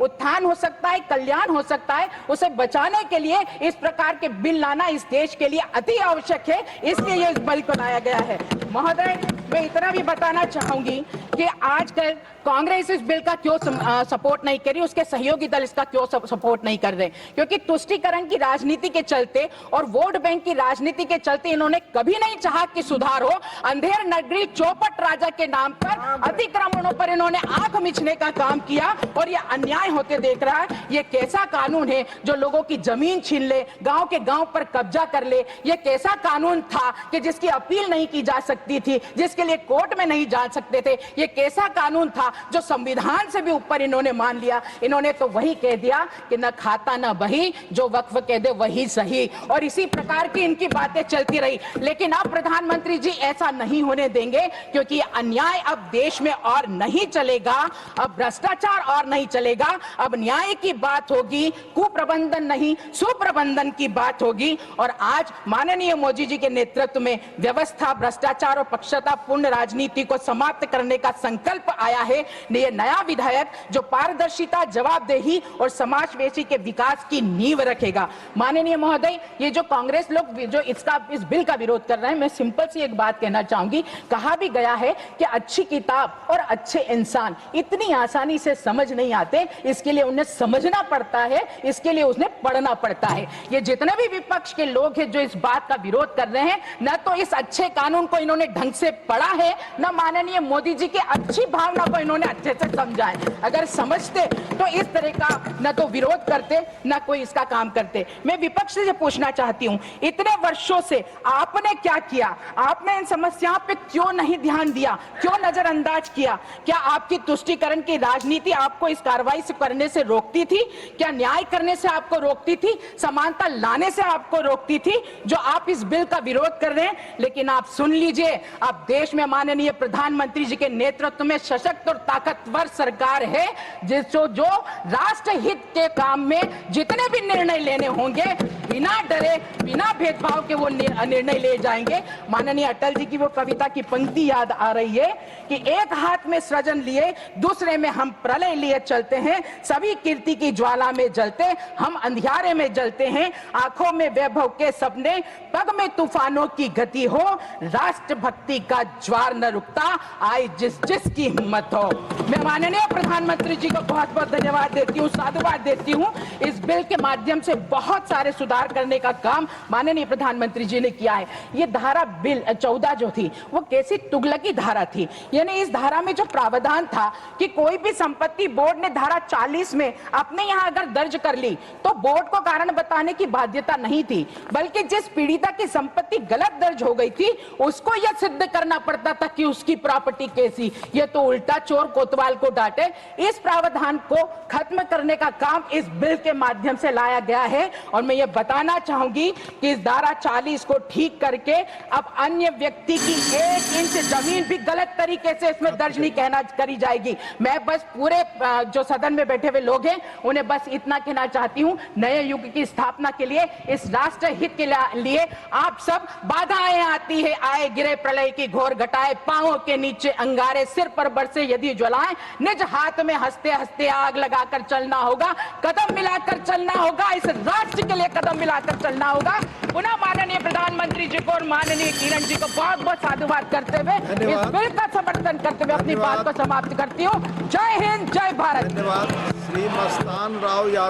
उत्थान हो सकता है, कल्याण हो सकता है, उसे बचाने के लिए इस प्रकार के बिल लाना इस देश के लिए अति आवश्यक है। इसलिए ये इस बिल को लाया गया है। महोदय, मैं इतना भी बताना चाहूंगी कि आजकल कांग्रेस इस बिल का क्यों सपोर्ट नहीं कर रही, उसके सहयोगी दल इसका क्यों सपोर्ट नहीं कर रहे, क्योंकि तुष्टीकरण की राजनीति के चलते और वोट बैंक की राजनीति के चलते इन्होंने कभी नहीं चाहा कि सुधार हो। अंधेर नगरी चौपट राजा के नाम पर अतिक्रमणों पर इन्होंने आंख मिचने का काम किया और यह अन्याय होते देख रहा है। यह कैसा कानून है जो लोगों की जमीन छीन ले, गांव के गांव पर कब्जा कर ले? यह कैसा कानून था कि जिसकी अपील नहीं की जा सकती थी, जिसके लिए कोर्ट में नहीं जा सकते थे? यह कैसा कानून था जो संविधान से भी ऊपर इन्होंने मान लिया? इन्होंने तो वही कह दिया कि न खाता न बही, जो वक्फ कह दे वही सही, और इसी प्रकार की इनकी बातें चलती रही। लेकिन अब प्रधानमंत्री जी ऐसा नहीं होने देंगे, क्योंकि अन्याय अब देश में और नहीं चलेगा, अब भ्रष्टाचार और नहीं चलेगा, अब न्याय की बात होगी, कुप्रबंधन नहीं सुप्रबंधन की बात होगी। और आज माननीय मोदी जी के नेतृत्व में व्यवस्था, भ्रष्टाचार और पक्षपातपूर्ण राजनीति को समाप्त करने का संकल्प आया है। ये नया विधायक जो पारदर्शिता, जवाबदेही और समावेशी के विकास की नींव रखेगा। माननीय महोदय, ये जो कांग्रेस लोग जो इस बिल का विरोध कर रहे हैं, मैं सिंपल सी एक बात कहना चाहूंगी। कहा भी गया है कि अच्छी किताब और अच्छे इंसान इतनी आसानी से समझ नहीं आते, इसके लिए उन्हें समझना पड़ता है, इसके लिए उन्हें पढ़ना पड़ता है। ये जितने भी विपक्ष के लोग हैं जो इस बात का विरोध कर रहे हैं, न तो इस अच्छे कानून को इन्होंने ढंग से पढ़ा है, न माननीय मोदी जी की अच्छी भावना को इन्होंने अच्छे से समझा है। अगर समझते तो इस तरह का न तो विरोध करते, न कोई इसका काम करते। मैं विपक्ष से पूछना चाहती हूं, इतने वर्षों से आपने क्या किया? आपने इन समस्याओं पे क्यों नहीं ध्यान दिया, क्यों नजरअंदाज किया? क्या आपकी तुष्टीकरण की राजनीति आपको इस कार्रवाई से करने से रोकती थी? क्या न्याय करने से आपको रोकती थी? समानता लाने से आपको रोकती थी, जो आप इस बिल का विरोध कर रहे हैं? लेकिन आप सुन लीजिए, अब देश में माननीय प्रधानमंत्री जी के नेतृत्व में सशक्त और ताकतवर सरकार है, जो राष्ट्र हित के काम में जितने भी निर्णय लेने होंगे, बिना डरे, बिना भेदभाव के वो निर्णय ले जाएंगे। माननीय अटल जी की वो कविता की पंक्ति याद आ रही है कि एक हाथ में सृजन लिए, दूसरे में हम प्रलय लिए चलते हैं, सभी कीर्ति की ज्वाला में जलते, हम अंधियारे में जलते हैं, आंखों में वैभव के सपने, पग में तूफानों की गति हो, राष्ट्र भक्ति का ज्वार न रुकता, आए जिस जिसकी हिम्मत हो। मैं माननीय प्रधानमंत्री जी को बहुत बहुत धन्यवाद देती हूँ, साधुवाद देती हूँ। इस बिल के माध्यम से बहुत सारे सुधार करने का काम माननीय प्रधानमंत्री जी ने किया है। ये धारा बिल 14 जो थी वो कैसी तुगलकी धारा थी, यानी इस धारा में जो प्रावधान था कि कोई भी संपत्ति बोर्ड ने धारा 40 में अपने यहाँ अगर दर्ज कर ली तो बोर्ड को कारण बताने की बाध्यता नहीं थी, बल्कि जिस पीड़िता की संपत्ति गलत दर्ज हो गई थी उसको यह सिद्ध करना पड़ता था कि उसकी प्रॉपर्टी कैसी। यह तो उल्टा चोर कोतवाल को डांटे। इस प्रावधान को खत्म करने का काम इस बिल के माध्यम से लाया गया है। और मैं ये बताना चाहूंगी कि इस धारा 40 को ठीक करके अब अन्य व्यक्ति की 1 इंच जमीन भी गलत तरीके से इसमें दर्ज नहीं करी जाएगी। मैं बस पूरे जो सदन में बैठे हुए लोग हैं उन्हें बस इतना कहना चाहती हूं, नए युग की स्थापना के लिए, इस राष्ट्र हित के लिए आप सब, बाधाएं आती है आए गिरे प्रलय की घोर घटाए, पांवों के नीचे अंगारे, सिर पर बरसे यदि ज्वालाएं, निज हाथ में हंसते हंसते आग लगाकर चलना होगा, कदम मिलाकर चलना होगा, इस राष्ट्र के लिए कदम मिलाकर चलना होगा। पुनः माननीय प्रधानमंत्री जी को और माननीय किरण जी को बहुत बहुत साधुवाद करते हुए इस बिल का समर्थन करते हुए अपनी बात को समाप्त करती हूँ। जय हिंद, जय भारत। धन्यवाद। श्री मस्तान राव यादव।